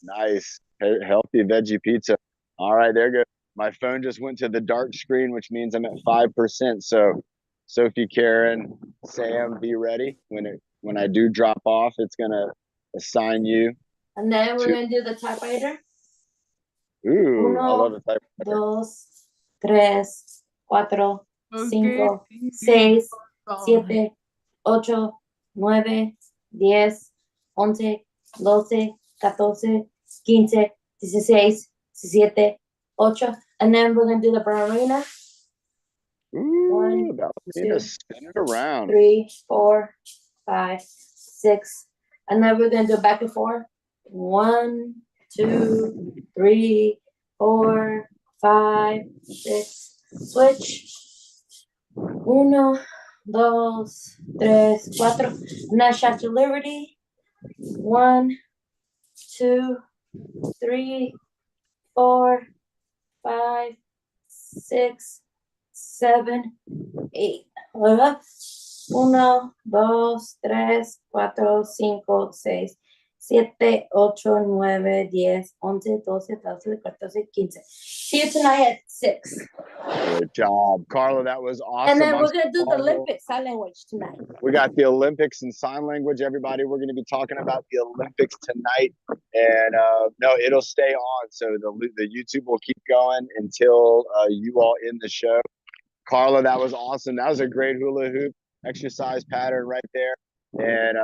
Nice. Healthy veggie pizza. All right, there you go. My phone just went to the dark screen, which means I'm at 5%. So Sophie, Karen, Sam, be ready. When I do drop off, it's gonna assign you. And then we're going to do the typewriter. Ooh, I love 1, the type. 2, 3, 4, 5, Okay. 6, 7, 8, 9, 10, 11, 12, 14, 15, 16, 17, 8. And then we're going to do the ballerina. Ooh, 1, ballerina, 2, spin it around. 3, 4, 5, 6. And then we're going to do back and forth. 1, 2, 3, 4, 5, 6. Switch. 1, 2, 3, 4. Now Statue of Liberty. 1, 2, 3, 4, 5, 6, 7, 8. 1, 2, 3, 4, 5, 6, 7, 8, 9, 10, 11, 12, 13, 14, 15. See you tonight at 6. Good job, Carla. That was awesome. And then I'm we're going to do the Carla. Olympic sign language tonight. We got the Olympics and sign language, everybody. We're going to be talking about the Olympics tonight. And no, it'll stay on. So the YouTube will keep going until you all end the show. Carla, that was awesome. That was a great hula hoop. exercise pattern right there. And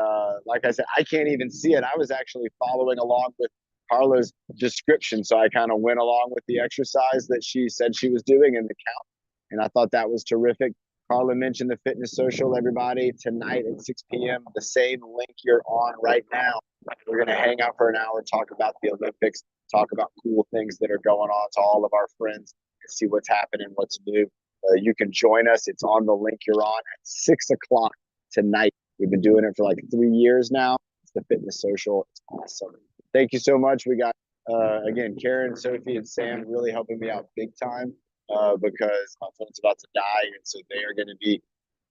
like I said, I can't even see it. I was actually following along with Carla's description. So I kind of went along with the exercise that she said she was doing in the count. And I thought that was terrific. Carla mentioned the fitness social, everybody, tonight at 6 p.m. The same link you're on right now. We're going to hang out for an hour, talk about the Olympics, talk about cool things that are going on to all of our friends, and see what's happening, what's new. You can join us. It's on the link you're on at 6 o'clock tonight. We've been doing it for like 3 years now. It's the fitness social. It's awesome. Thank you so much. We got, again, Karen, Sophie, and Sam really helping me out big time because my phone's about to die. And so they are going to be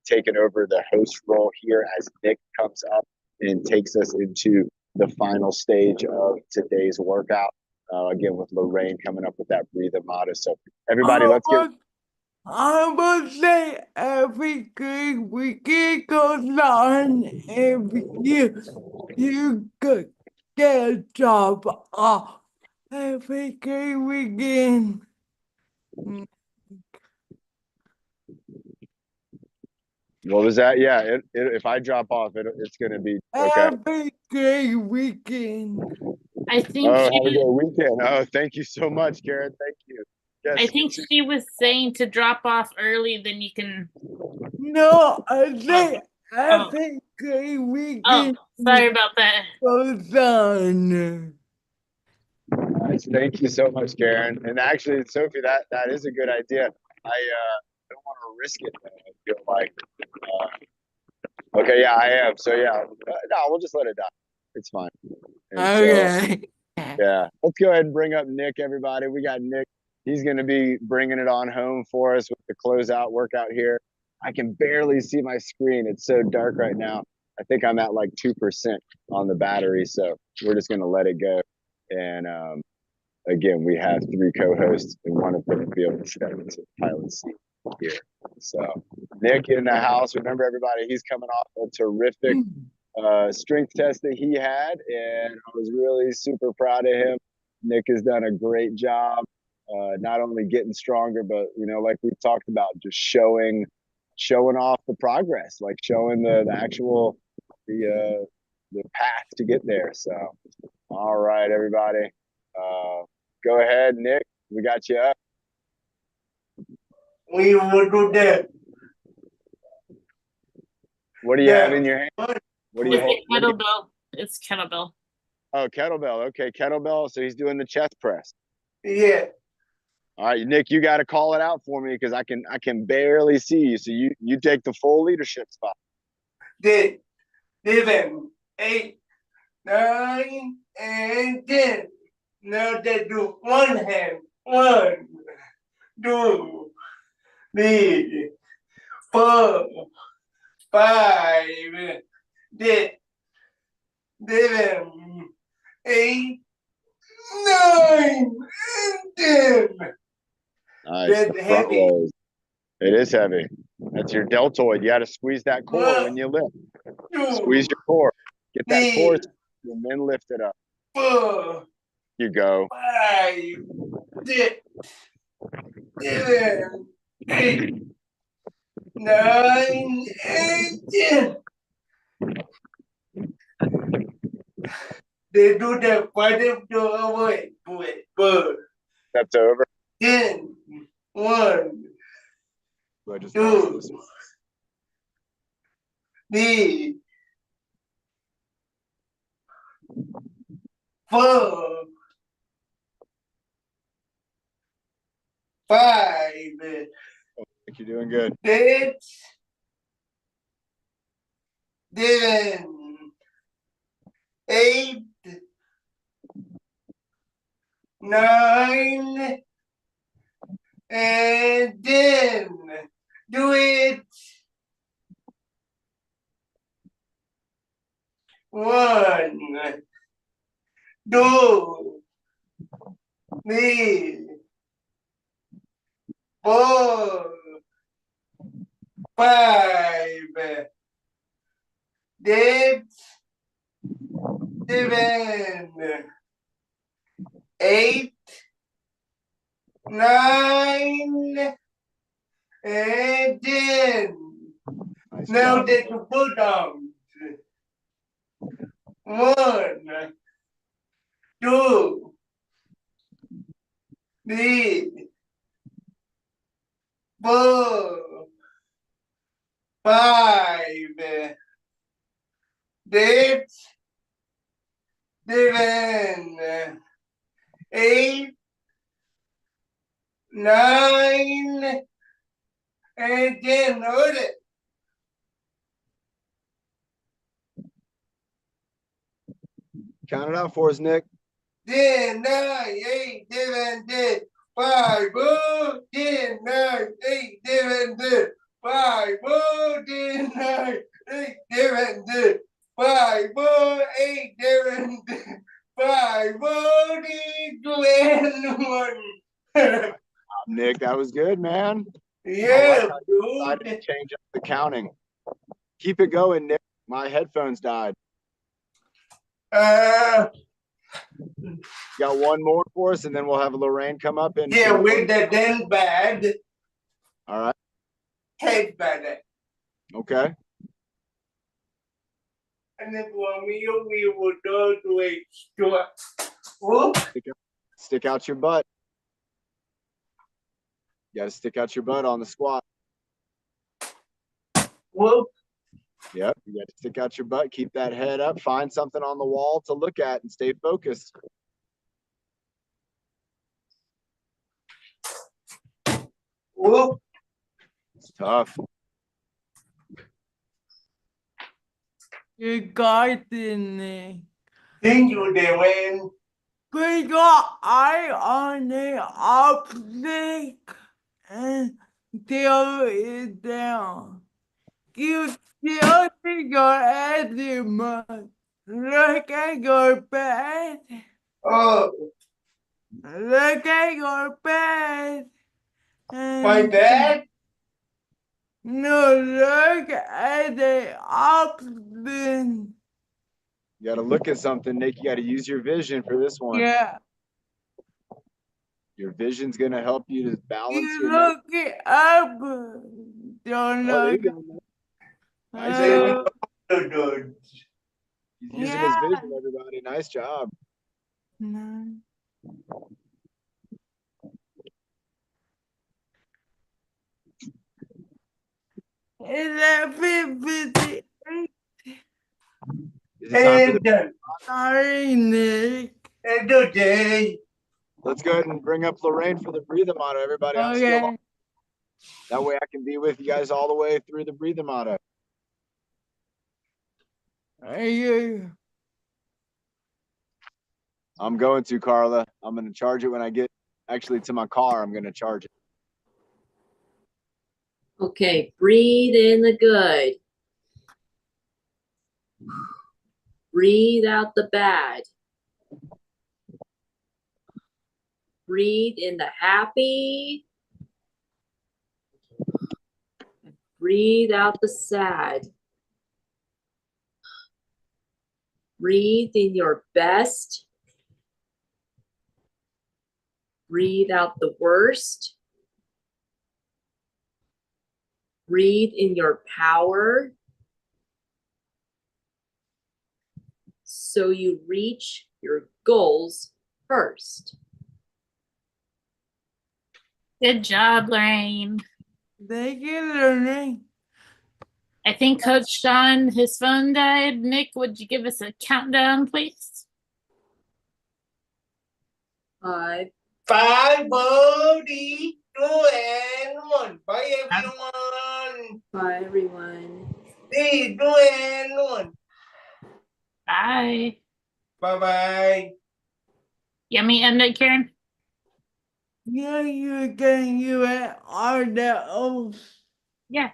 taking over the host role here as Nick comes up and takes us into the final stage of today's workout. Again, with Lorraine coming up with that breathe motto. So everybody, let's get. I would say every good weekend goes on every year. You could get a job off every good weekend. What was that? Yeah, if I drop off, it's going to be okay. Every good weekend. I think Oh, have a she good weekend. Oh, thank you so much, Karen. Thank you. Yes, I think she was saying to drop off early, then you can. No, I say every good Oh, weekend sorry about that. goes on. nice. Thank you so much, Karen. And actually, Sophie, that is a good idea. I don't want to risk it. I feel like. Okay, yeah, I am. So yeah, no, we'll just let it die. It's fine. And Okay. yeah, let's go ahead and bring up Nick, everybody. We got Nick. He's going to be bringing it on home for us with the closeout workout here. I can barely see my screen. It's so dark right now. I think I'm at like 2% on the battery. So we're just going to let it go. And again, we have 3 co-hosts and one of them will be able to step into the pilot seat here. So Nick in the house. Remember, everybody, he's coming off a terrific strength test that he had, and I was really super proud of him. Nick has done a great job, not only getting stronger, but like we've talked about, just showing off the progress, like showing the actual the path to get there. So, all right, everybody, go ahead, Nick. We got you up. We will do that. What do you have in your hand? What do you hold? Kettlebell. It's kettlebell. Oh, kettlebell. Okay, kettlebell. So he's doing the chest press. Yeah. All right, Nick, you got to call it out for me because I can barely see you. So you take the full leadership spot. 10, 11, 8, 9, and 10. Now they do one hand. 1, 2, 3, 4, 5, 6, 7, 8, 9, and 10. Nice. That's The front heavy. rolls. It is heavy. That's your deltoid. You got to squeeze that core when you lift. 2, Squeeze your core. Get that core 3, and then lift it up. 4, You go. 5, 6, 7, 8, 9, and 10. They do that quite a bit away. But Steps over. 10, 1, I just 2, 3, 4, 5, think you're doing good. 6, 7, 8, 9, and 10. Do it. 1, 2, 3, 4, 5, 6, 7, 8, 9, and 10. Now job. take your foot down. 1, 2, 3, 4, 5, 6, 7, 8, 9, and 10. Hold it. Count it out for us, Nick. 10, 9, 8, 7, 6, 5, 4, 10, 9, 8, 7, 6, 5, 4, 10, 9, 8, 7, 6, 5, 4, 8, 7, 6, 5, 4, 3, 2, and 1. Nick, that was good, man. Yeah, I didn't change up the counting. Keep it going, Nick. My headphones died. dude. Got one more for us, and then we'll have Lorraine come up and Yeah, with the then bad all right. head bad. Okay. And then for me, we would go to a store. Whoop. Stick out your butt. You got to stick out your butt on the squat. Whoop. Yep. You got to stick out your butt. Keep that head up. Find something on the wall to look at and stay focused. Whoop. It's tough. You got it. Thank you, Devin. We got eye on the optic and tail it down. You still think your asthma. Look at your bed. Oh. Look at your bed. My bed? No, look at the option. You got to look at something, Nick. You got to use your vision for this one. Yeah. Your vision's going to help you to balance You your look it up. Don't Oh, there you look. go. Nice job. Good. He's using his vision, everybody. Nice job. No. It's 11:58. Is it time for the Sorry, Nick. It's okay. Let's go ahead and bring up Lorraine for the breather motto, everybody. I'm still Okay. on. That way I can be with you guys all the way through the breather motto. You. I'm going to, Carla. I'm going to charge it when I get actually to my car. I'm going to charge it. Okay, breathe in the good. Breathe out the bad. Breathe in the happy. Breathe out the sad. Breathe in your best. Breathe out the worst. Breathe in your power. So you reach your goals first. Good job, Lorraine. Thank you, Lorraine. I think Coach Sean, his phone died. Nick, would you give us a countdown, please? 5, 5, 4, 3, 2, and 1. Bye, everyone. bye everyone. 3, 2, and 1. Bye. Bye-bye. You want me to end it, Karen? Yeah, you can, you are the oath. Yeah.